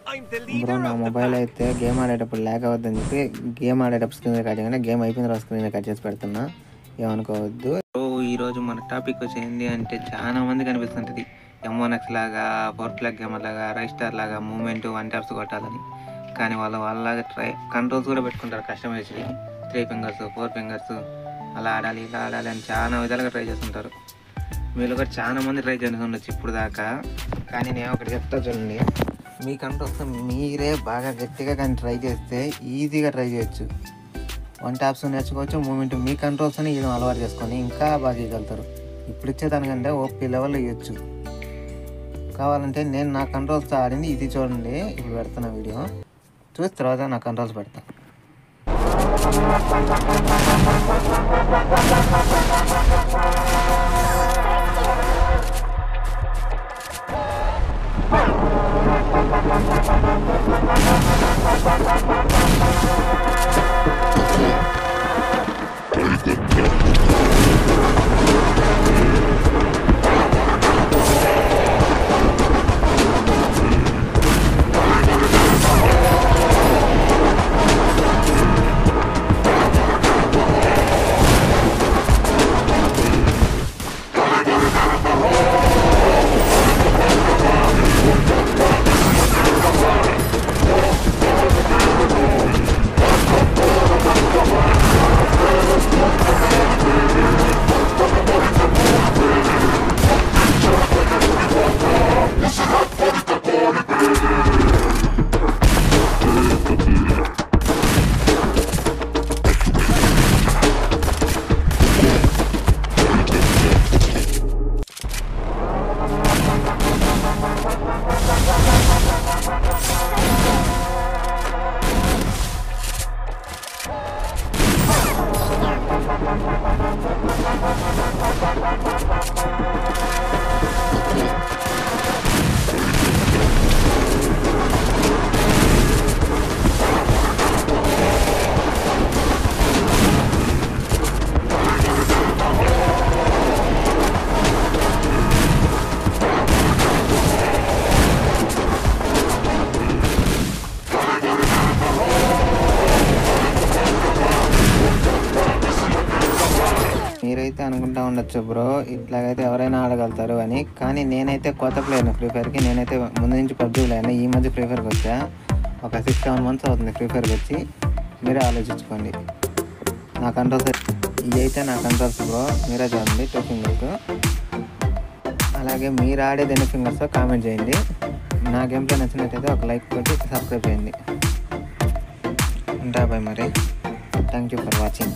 Bro నా mobile అయితే game ఆడేటప్పుడు ల్యాగ్ అవ్వద్దని చెప్పి గేమ్ ఆడేటప్పుడు స్క్రీన్ రికార్డ్ చేయగానే గేమ్ అయిపోయిన తర్వాత స్క్రీన్ రికార్డ్ చేసి పెడుతున్నా, ఏమనుకోవద్దు. ఈరోజు మన టాపిక్ వచ్చి ఏంటి అంటే, చాలా మంది కనిపిస్తుంటుంది M1X లాగా, పవర్ ప్లగ్ గేమర్ లాగా, రైస్టార్ లాగా మూమెంట్ 1 ట్యాప్స్ కొట్టాలని. కానీ వాళ్ళలాగా కంట్రోల్స్ కూడా పెట్టుకుంటారు కస్టమైజ్, 3 ఫింగర్స్ 4 ఫింగర్స్ అలా ఆడాలి ఇలా ఆడాలి అని చాలా విధాలుగా ట్రై చేస్తుంటారు. మీరు కూడా చాలా మంది ట్రై చేస్తుండొచ్చు ఇప్పుడు దాకా. కానీ నేను ఒకటి చెప్తా చూడండి, మీ కంట్రోల్స్ మీరే బాగా గట్టిగా కానీ ట్రై చేస్తే ఈజీగా ట్రై చేయొచ్చు. 1 ట్యాప్స్ నేర్చుకోవచ్చు, మూమెంట్ మీ కంట్రోల్స్ అని ఇది అలవాటు చేసుకొని ఇంకా బాగా చేయగలుగుతారు. ఇప్పుడు ఇచ్చేదానికంటే ఓపీ లెవెల్లో ఇవ్వచ్చు. కావాలంటే నేను నా కంట్రోల్స్ ఆడింది ఇది చూడండి, ఇప్పుడు పెడుతున్న వీడియో చూసి తర్వాత నా కంట్రోల్స్ పెడతా. మీరైతే అనుకుంటా ఉండొచ్చు బ్రో ఇట్లాగైతే ఎవరైనా ఆడగలుగుతారు అని, కానీ నేనైతే కొత్త ప్లేయర్ని ఫ్రీ ఫైర్కి. నేనైతే ముందు నుంచి పబ్జీ ప్లేయర్ని, ఈ మధ్య ఫ్రీ ఫైర్కి వచ్చా. ఒక 6-7 మంత్స్ అవుతుంది ఫ్రీ ఫైర్కి వచ్చి. మీరే ఆలోచించుకోండి. నా కంట్రోల్స్ ఇవి అయితే నా కంట్రోల్స్ బ్రో, మీరే చూడండి 2 ఫింగర్స్. అలాగే మీరు ఆడేది ఎన్ని ఫింగర్స్ కామెంట్ చేయండి. నా గేమ్ ప్లే నచ్చినట్టయితే ఒక లైక్ కొట్టి సబ్స్క్రైబ్ చేయండి. ఉంటా బాయ్ మరి. Thank you for watching.